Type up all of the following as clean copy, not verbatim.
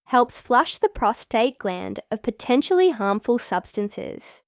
helps flush the prostate gland of potentially harmful substances,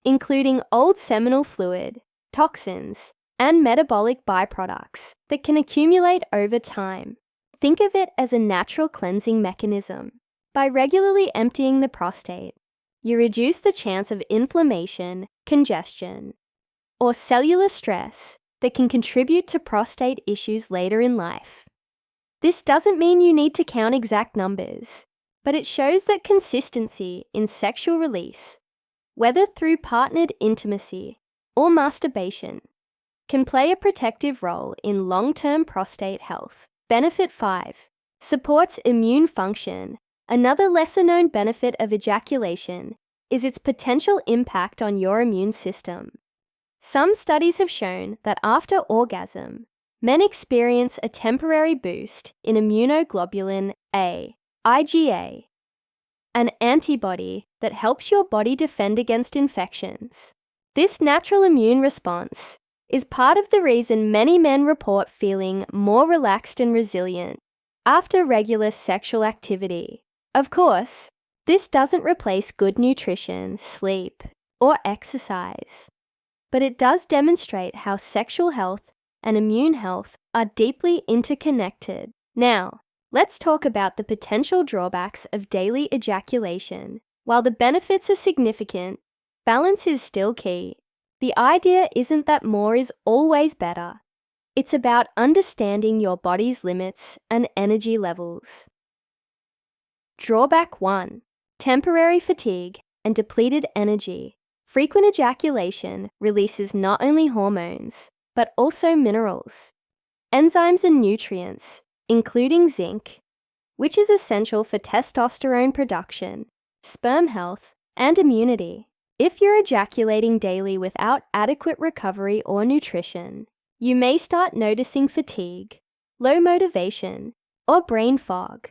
including old seminal fluid, toxins, and metabolic byproducts that can accumulate over time. Think of it as a natural cleansing mechanism. By regularly emptying the prostate, you reduce the chance of inflammation, congestion, or cellular stress that can contribute to prostate issues later in life. This doesn't mean you need to count exact numbers, but it shows that consistency in sexual release, whether through partnered intimacy or masturbation, can play a protective role in long-term prostate health. Benefit 5. Supports immune function. Another lesser-known benefit of ejaculation is its potential impact on your immune system. Some studies have shown that after orgasm, men experience a temporary boost in immunoglobulin A, IgA, an antibody that helps your body defend against infections. This natural immune response is part of the reason many men report feeling more relaxed and resilient after regular sexual activity. Of course, this doesn't replace good nutrition, sleep, or exercise, but it does demonstrate how sexual health and immune health are deeply interconnected. Now, let's talk about the potential drawbacks of daily ejaculation. While the benefits are significant, balance is still key. The idea isn't that more is always better. It's about understanding your body's limits and energy levels. Drawback 1. Temporary fatigue and depleted energy. Frequent ejaculation releases not only hormones, but also minerals, enzymes and nutrients, including zinc, which is essential for testosterone production, sperm health, and immunity. If you're ejaculating daily without adequate recovery or nutrition, you may start noticing fatigue, low motivation, or brain fog.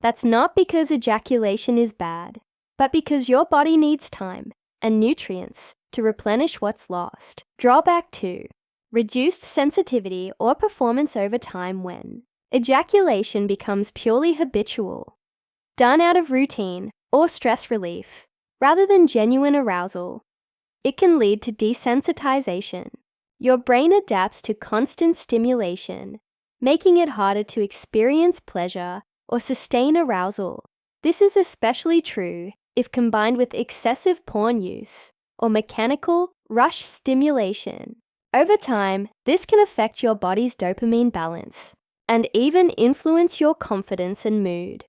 That's not because ejaculation is bad, but because your body needs time and nutrients to replenish what's lost. Drawback 2. Reduced sensitivity or performance over time when ejaculation becomes purely habitual, done out of routine or stress relief, rather than genuine arousal. It can lead to desensitization. Your brain adapts to constant stimulation, making it harder to experience pleasure or sustain arousal. This is especially true if combined with excessive porn use or mechanical rush stimulation. Over time, this can affect your body's dopamine balance and even influence your confidence and mood.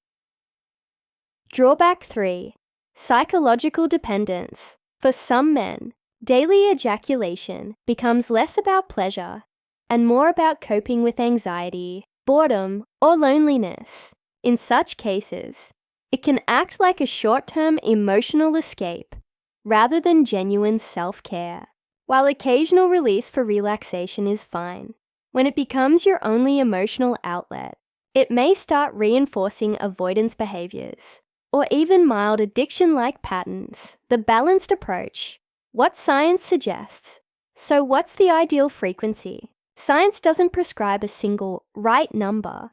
Drawback 3. Psychological dependence. For some men, daily ejaculation becomes less about pleasure and more about coping with anxiety, boredom, or loneliness. In such cases, it can act like a short-term emotional escape rather than genuine self-care. While occasional release for relaxation is fine, when it becomes your only emotional outlet, it may start reinforcing avoidance behaviors or even mild addiction-like patterns. The balanced approach. What science suggests. So what's the ideal frequency? Science doesn't prescribe a single right number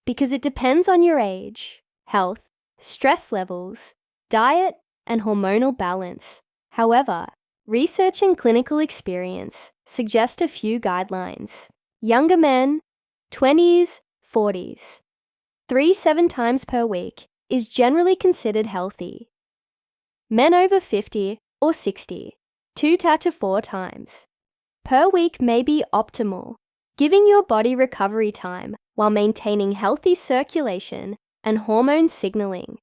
because it depends on your age, health, stress levels, diet, and hormonal balance. However, research and clinical experience suggest a few guidelines. Younger men, 20s, 40s, 3-7 times per week is generally considered healthy. Men over 50 or 60, 2 to 4 times per week may be optimal, giving your body recovery time while maintaining healthy circulation and hormone signaling.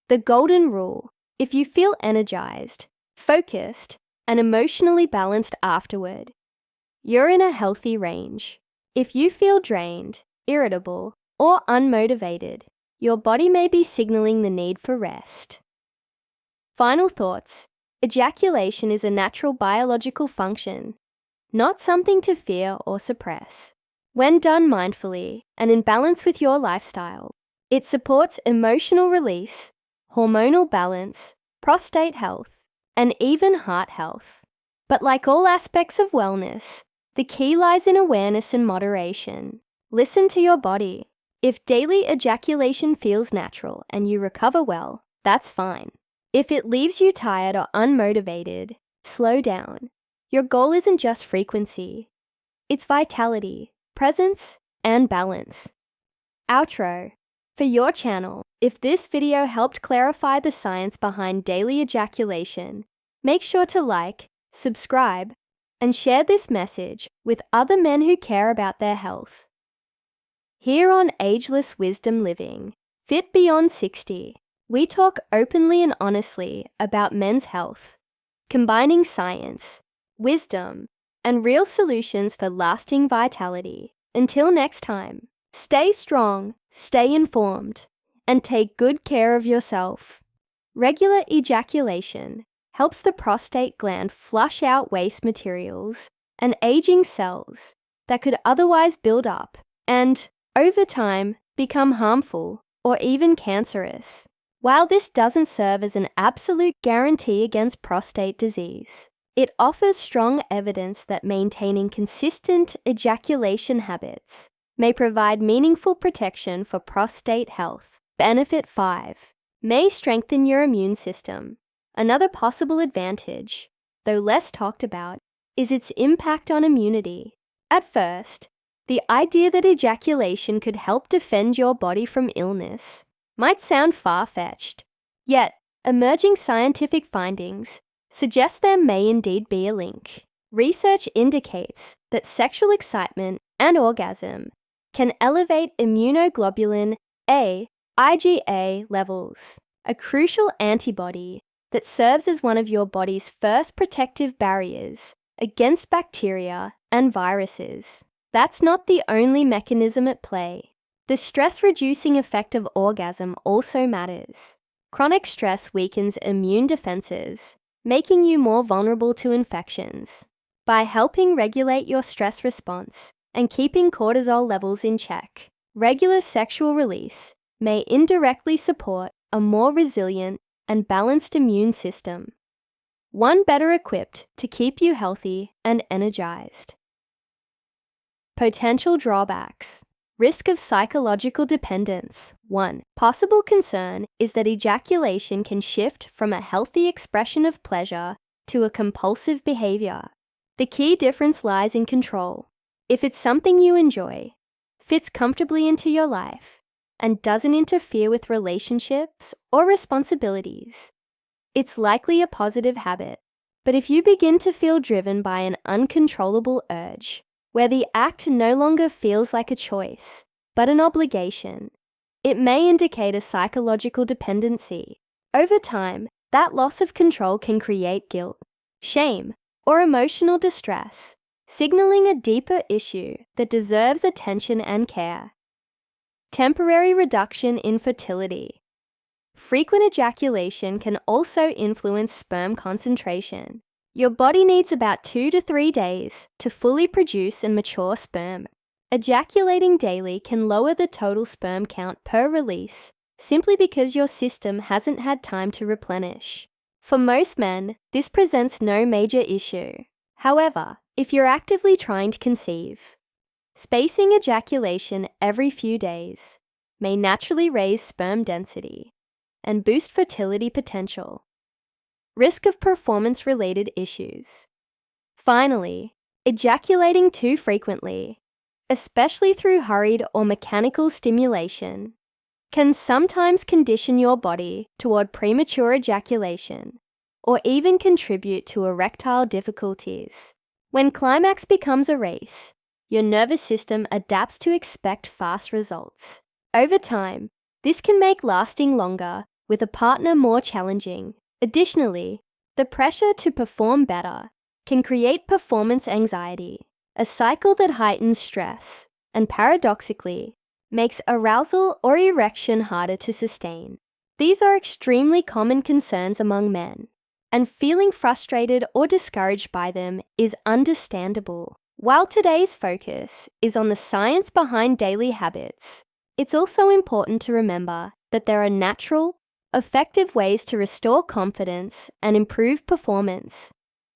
The golden rule: if you feel energized, focused, and emotionally balanced afterward, you're in a healthy range. If you feel drained, irritable, or unmotivated, your body may be signaling the need for rest. Final thoughts. Ejaculation is a natural biological function, not something to fear or suppress. When done mindfully and in balance with your lifestyle, it supports emotional release, hormonal balance, prostate health, and even heart health. But like all aspects of wellness, the key lies in awareness and moderation. Listen to your body. If daily ejaculation feels natural and you recover well, that's fine. If it leaves you tired or unmotivated, slow down. Your goal isn't just frequency. It's vitality, presence, and balance. Outro. For your channel, if this video helped clarify the science behind daily ejaculation, make sure to like, subscribe, and share this message with other men who care about their health. Here on Ageless Wisdom Living, Fit Beyond 60, we talk openly and honestly about men's health, combining science, wisdom, and real solutions for lasting vitality. Until next time, stay strong, stay informed, and take good care of yourself. Regular ejaculation helps the prostate gland flush out waste materials and aging cells that could otherwise build up and, over time, become harmful or even cancerous. While this doesn't serve as an absolute guarantee against prostate disease, it offers strong evidence that maintaining consistent ejaculation habits may provide meaningful protection for prostate health. Benefit 5. May strengthen your immune system. Another possible advantage, though less talked about, is its impact on immunity. At first, the idea that ejaculation could help defend your body from illness might sound far-fetched. Yet, emerging scientific findings suggest there may indeed be a link. Research indicates that sexual excitement and orgasm can elevate immunoglobulin A, IgA levels, a crucial antibody that serves as one of your body's first protective barriers against bacteria and viruses. That's not the only mechanism at play. The stress-reducing effect of orgasm also matters. Chronic stress weakens immune defenses, making you more vulnerable to infections. By helping regulate your stress response and keeping cortisol levels in check, regular sexual release may indirectly support a more resilient and balanced immune system, one better equipped to keep you healthy and energized. Potential drawbacks. Risk of psychological dependence. 1. Possible concern is that ejaculation can shift from a healthy expression of pleasure to a compulsive behavior. The key difference lies in control. If it's something you enjoy, fits comfortably into your life, and doesn't interfere with relationships or responsibilities, it's likely a positive habit. But if you begin to feel driven by an uncontrollable urge, where the act no longer feels like a choice, but an obligation, it may indicate a psychological dependency. Over time, that loss of control can create guilt, shame, or emotional distress, signaling a deeper issue that deserves attention and care. Temporary reduction in fertility. Frequent ejaculation can also influence sperm concentration. Your body needs about 2 to 3 days to fully produce and mature sperm. Ejaculating daily can lower the total sperm count per release simply because your system hasn't had time to replenish. For most men, this presents no major issue. However, if you're actively trying to conceive, spacing ejaculation every few days may naturally raise sperm density and boost fertility potential. Risk of performance-related issues. Finally, ejaculating too frequently, especially through hurried or mechanical stimulation, can sometimes condition your body toward premature ejaculation or even contribute to erectile difficulties. When climax becomes a race, your nervous system adapts to expect fast results. Over time, this can make lasting longer with a partner more challenging. Additionally, the pressure to perform better can create performance anxiety, a cycle that heightens stress and paradoxically makes arousal or erection harder to sustain. These are extremely common concerns among men, and feeling frustrated or discouraged by them is understandable. While today's focus is on the science behind daily habits, it's also important to remember that there are natural, effective ways to restore confidence and improve performance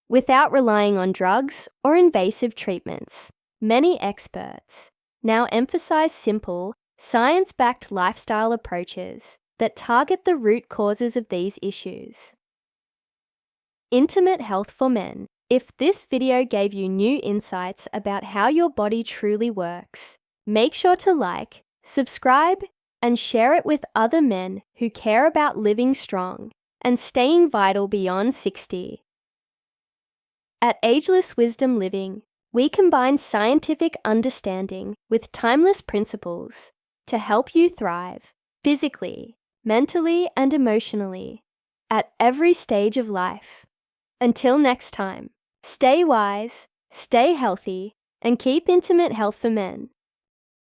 without relying on drugs or invasive treatments. Many experts now emphasize simple, science-backed lifestyle approaches that target the root causes of these issues. Intimate health for men. If this video gave you new insights about how your body truly works, make sure to like, subscribe, and share it with other men who care about living strong and staying vital beyond 60. At Ageless Wisdom Living, we combine scientific understanding with timeless principles to help you thrive physically, mentally, and emotionally at every stage of life. Until next time, stay wise, stay healthy, and keep intimate health for men.